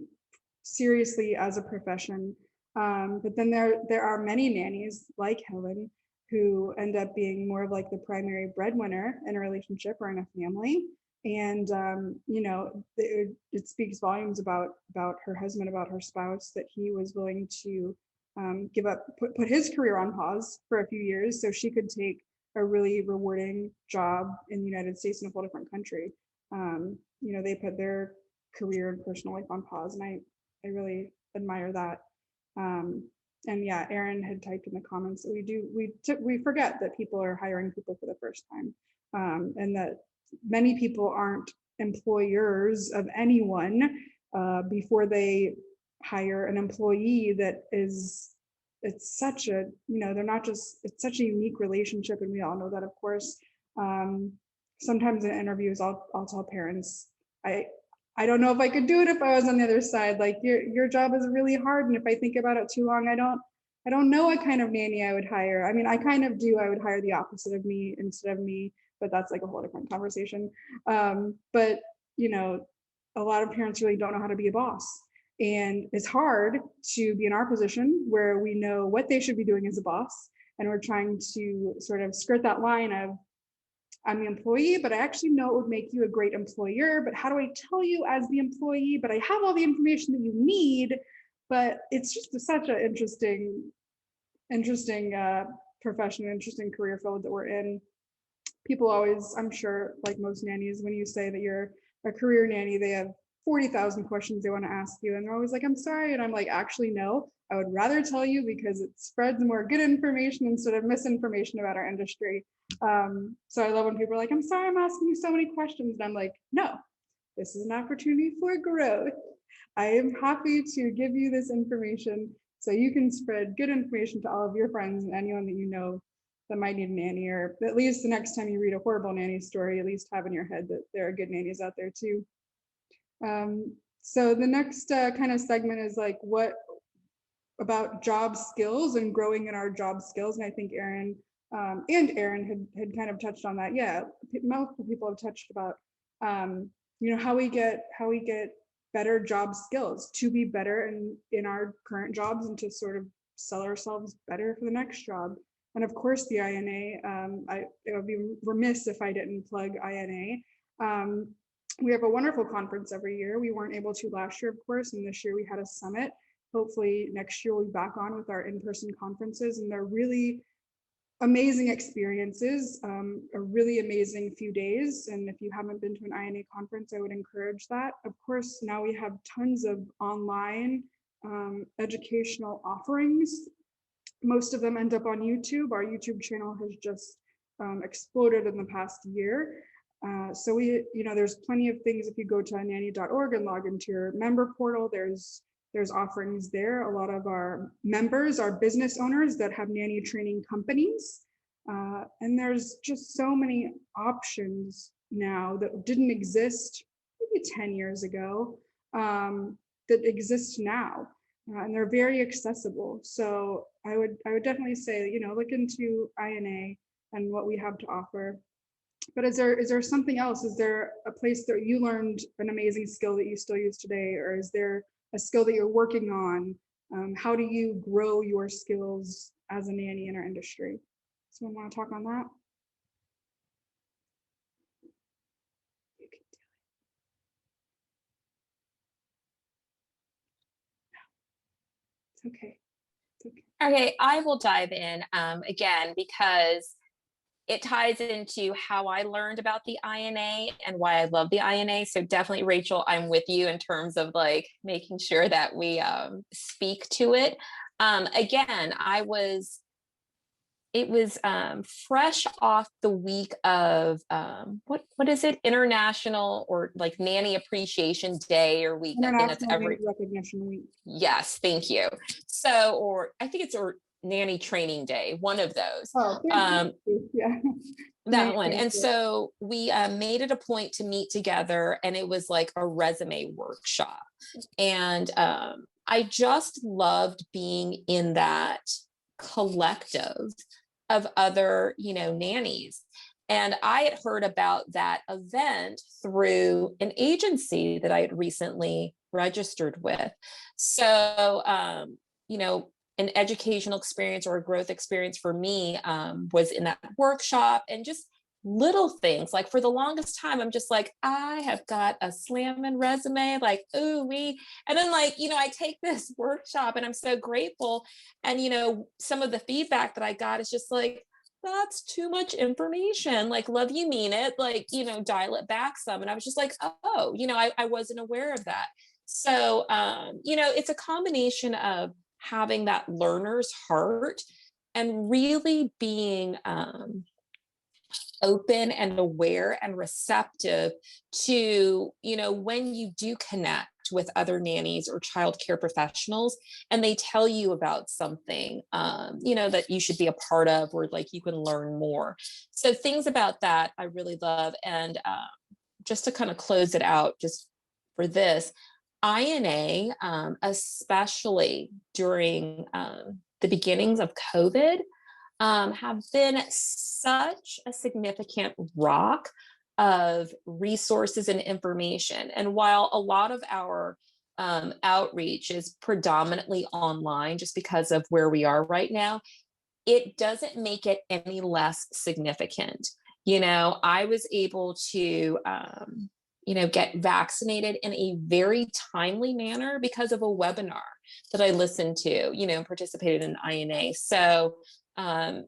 seriously as a profession. But then there are many nannies like Helen who end up being more of like the primary breadwinner in a relationship or in a family. And, you know, it speaks volumes about her husband, about her spouse, that he was willing to give up, put his career on pause for a few years so she could take a really rewarding job in the United States in a whole different country. You know, they put their career and personal life on pause, and I really admire that. And yeah, Erin had typed in the comments that we forget that people are hiring people for the first time, and that many people aren't employers of anyone before they hire an employee. That is, it's such a, you know, they're not just, it's such a unique relationship, and we all know that, of course. Sometimes in interviews, I'll tell parents, I don't know if I could do it if I was on the other side. Like, your job is really hard, and if I think about it too long, I don't know what kind of nanny I would hire. I mean, I kind of do. I would hire the opposite of me instead of me, but that's like a whole different conversation. But you know, a lot of parents really don't know how to be a boss, and it's hard to be in our position where we know what they should be doing as a boss, and we're trying to sort of skirt that line of I'm the employee, but I actually know it would make you a great employer, but how do I tell you as the employee, but I have all the information that you need, but it's just such an interesting profession, interesting career field that we're in. People always, I'm sure, like most nannies, when you say that you're a career nanny, they have 40,000 questions they want to ask you. And they're always like, I'm sorry. And I'm like, actually, no, I would rather tell you because it spreads more good information instead of misinformation about our industry. So I love when people are like, I'm sorry, I'm asking you so many questions. And I'm like, no, this is an opportunity for growth. I am happy to give you this information so you can spread good information to all of your friends and anyone that you know that might need a nanny, or at least the next time you read a horrible nanny story, at least have in your head that there are good nannies out there too. So the next kind of segment is like, what about job skills and growing in our job skills? And I think Erin and Erin had kind of touched on that. Yeah, multiple people have touched about, you know, how we get better job skills to be better in our current jobs and to sort of sell ourselves better for the next job. And of course, the INA, it would be remiss if I didn't plug INA. We have a wonderful conference every year. We weren't able to last year, of course, and this year we had a summit. Hopefully next year we'll be back on with our in-person conferences, and they're really amazing experiences, a really amazing few days. And if you haven't been to an INA conference, I would encourage that. Of course, now we have tons of online educational offerings. Most of them end up on YouTube. Our YouTube channel has just exploded in the past year. So there's plenty of things. If you go to nanny.org and log into your member portal, there's offerings there. A lot of our members are business owners that have nanny training companies. And there's just so many options now that didn't exist maybe 10 years ago that exist now. And they're very accessible. So I would definitely say, look into INA and what we have to offer. But is there something else? Is there a place that you learned an amazing skill that you still use today? Or is there a skill that you're working on? How do you grow your skills as a nanny in our industry? Someone want to talk on that? You can do it. It's okay. It's okay. Okay, I will dive in again because it ties into how I learned about the INA and why I love the INA. So definitely, Rachel, I'm with you in terms of like making sure that we speak to it. Again, it was fresh off the week of what is it? International or like Nanny Appreciation Day or week. I think that's every Recognition Week. Yes, thank you. So, or I think it's Nanny Training Day, one of those. Oh, yeah. That one. And so we made it a point to meet together, and it was like a resume workshop. And I just loved being in that collective of other, nannies. And I had heard about that event through an agency that I had recently registered with. So, an educational experience or a growth experience for me was in that workshop, and just little things. Like for the longest time, I'm just like, I have got a slamming resume, like, ooh, and then I take this workshop and I'm so grateful. And, some of the feedback that I got is just like, that's too much information. Like, love you, mean it, like, dial it back some. And I was just like, oh, I wasn't aware of that. So, it's a combination of having that learner's heart and really being open and aware and receptive to, when you do connect with other nannies or childcare professionals and they tell you about something, that you should be a part of, or like you can learn more. So things about that I really love. And just to kind of close it out, just for this, INA, especially during the beginnings of COVID, have been such a significant rock of resources and information. And while a lot of our outreach is predominantly online, just because of where we are right now, it doesn't make it any less significant. I was able to, get vaccinated in a very timely manner because of a webinar that I listened to, and participated in INA. So I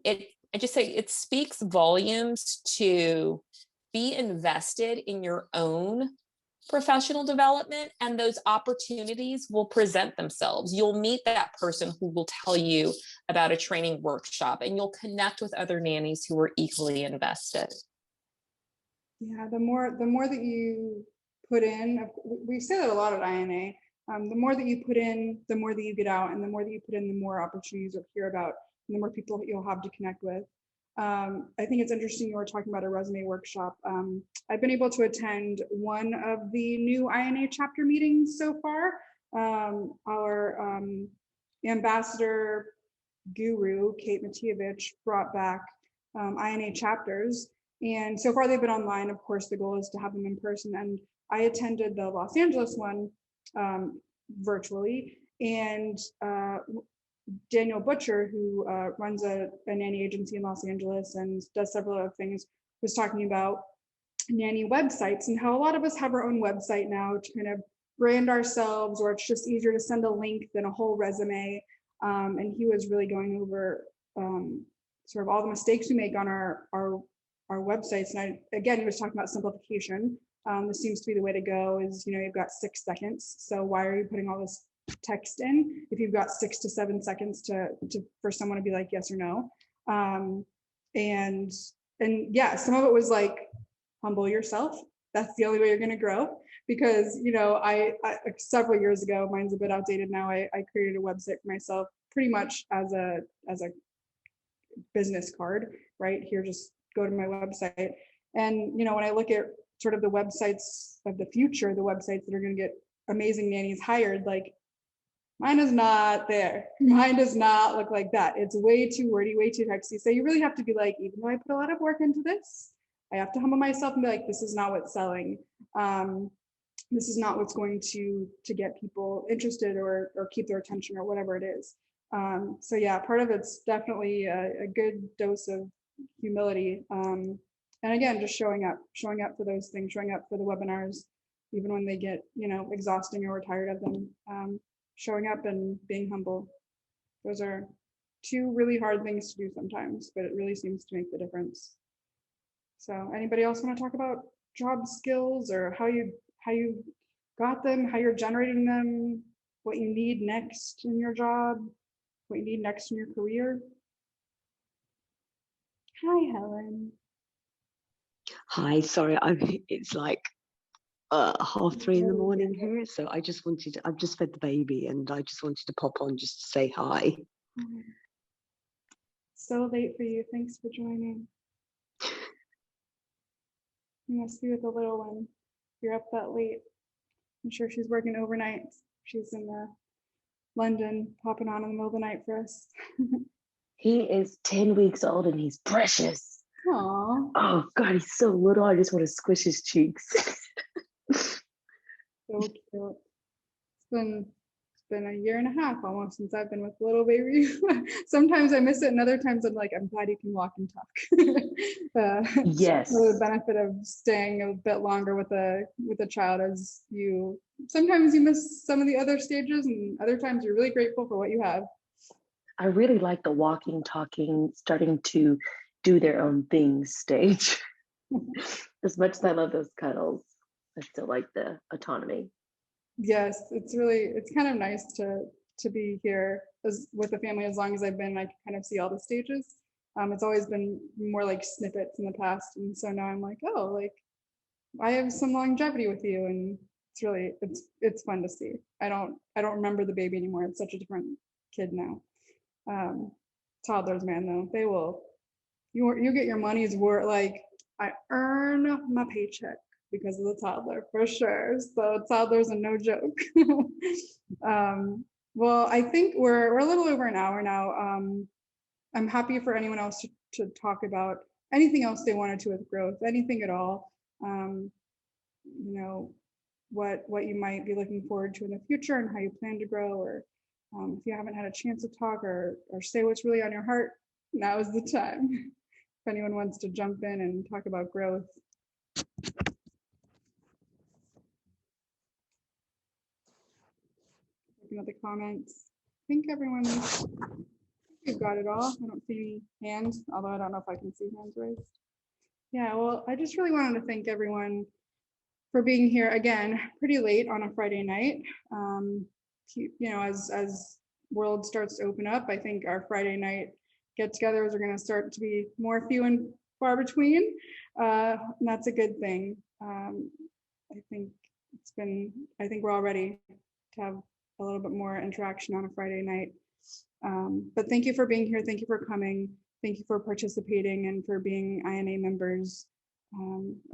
just say it speaks volumes to be invested in your own professional development, and those opportunities will present themselves. You'll meet that person who will tell you about a training workshop, and you'll connect with other nannies who are equally invested. Yeah, the more that you put in, we say that a lot at INA, the more that you put in, the more that you get out, and the more that you put in, the more opportunities you'll hear about, and the more people that you'll have to connect with. I think it's interesting you were talking about a resume workshop. I've been able to attend one of the new INA chapter meetings so far. Our ambassador guru, Kate Matievich, brought back INA chapters. And so far they've been online. Of course, the goal is to have them in person. And I attended the Los Angeles one virtually. And Daniel Butcher, who runs a nanny agency in Los Angeles and does several other things, was talking about nanny websites and how a lot of us have our own website now to kind of brand ourselves, or it's just easier to send a link than a whole resume. And he was really going over sort of all the mistakes we make on our websites. And again, he was talking about simplification. This seems to be the way to go is, you've got 6 seconds. So why are you putting all this text in if you've got 6 to 7 seconds for someone to be like yes or no? And yeah, some of it was like, humble yourself. That's the only way you're going to grow. Because I several years ago, mine's a bit outdated now, I created a website for myself pretty much as a business card, right? Here, just go to my website. And when I look at sort of the websites of the future, the websites that are going to get amazing nannies hired, like mine is not there. Mine does not look like that. It's way too wordy, way too texty. So you really have to be like, even though I put a lot of work into this, I have to humble myself and be like, this is not what's selling. This is not what's going to get people interested or keep their attention or whatever it is. So yeah, part of it's definitely a good dose of humility. And again, just showing up for those things, showing up for the webinars, even when they get, exhausting or we're tired of them. Showing up and being humble. Those are 2 really hard things to do sometimes, but it really seems to make the difference. So anybody else want to talk about job skills or how you got them, how you're generating them, what you need next in your job, what you need next in your career? Hi, Helen. Hi, sorry, it's like 3:30 in the morning here, so I've just fed the baby and I just wanted to pop on just to say hi. So late for you. Thanks for joining. You must be with the little one. You're up that late. I'm sure she's working overnight. She's in London, popping on in the middle of the night for us. He is 10 weeks old and he's precious. Aww. Oh God, he's so little. I just want to squish his cheeks. So cute. It's been a year and a half almost since I've been with little baby. Sometimes I miss it, and other times I'm like, I'm glad you can walk and talk. Yes. So the benefit of staying a bit longer with a child is sometimes you miss some of the other stages, and other times you're really grateful for what you have. I really like the walking, talking, starting to do their own things stage. As much as I love those cuddles, I still like the autonomy. Yes, it's kind of nice to be here with the family as long as I've been. I can kind of see all the stages. It's always been more like snippets in the past, and so now I'm like, oh, like I have some longevity with you, and it's fun to see. I don't remember the baby anymore. It's such a different kid now. Toddlers, man, though, you get your money's worth. Like I earn my paycheck because of the toddler for sure. So toddlers are no joke. Well, I think we're a little over an hour now. I'm happy for anyone else to talk about anything else they wanted to with growth, anything at all. What you might be looking forward to in the future and how you plan to grow, or if you haven't had a chance to talk or say what's really on your heart, now is the time. if anyone wants to jump in and talk about growth. Looking at the comments. I think we've got it all. I don't see any hands, although I don't know if I can see hands raised. Yeah, well, I just really wanted to thank everyone for being here again, pretty late on a Friday night. As world starts to open up, I think our Friday night get-togethers are going to start to be more few and far between, and that's a good thing. I think we're all ready to have a little bit more interaction on a Friday night. But thank you for being here. Thank you for coming. Thank you for participating and for being INA members.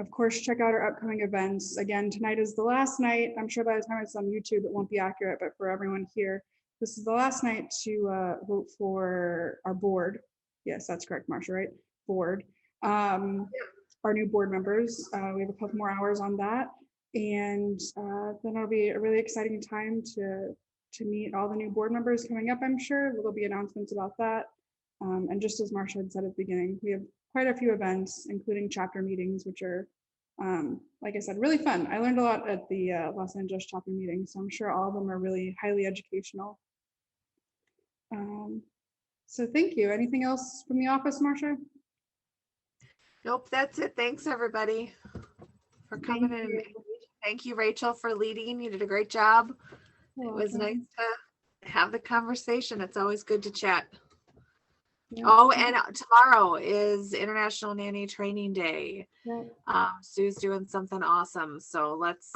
Of course, check out our upcoming events. Again, tonight is the last night. I'm sure by the time it's on YouTube, it won't be accurate, but for everyone here, this is the last night to vote for our board. Yes, that's correct, Marsha, right? Board. Our new board members. We have a couple more hours on that. And then it'll be a really exciting time to meet all the new board members coming up, I'm sure. There'll be announcements about that. And just as Marsha had said at the beginning, we have quite a few events, including chapter meetings, which are, like I said, really fun. I learned a lot at the Los Angeles chapter meeting, so I'm sure all of them are really highly educational. So thank you. Anything else from the office, Marsha? Nope, that's it. Thanks, everybody, for coming in. Thank you, Rachel, for leading. You did a great job. It was nice to have the conversation. It's always good to chat. Yeah. Oh, and tomorrow is International Nanny Training Day. Yeah. Sue's doing something awesome. So let's,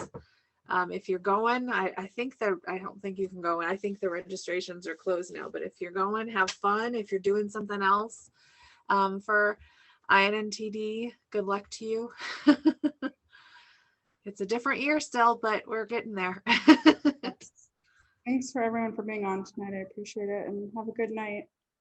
if you're going, I don't think you can go. I think the registrations are closed now, but if you're going, have fun. If you're doing something else for INTD, good luck to you. It's a different year still, but we're getting there. Thanks for everyone for being on tonight. I appreciate it, and have a good night.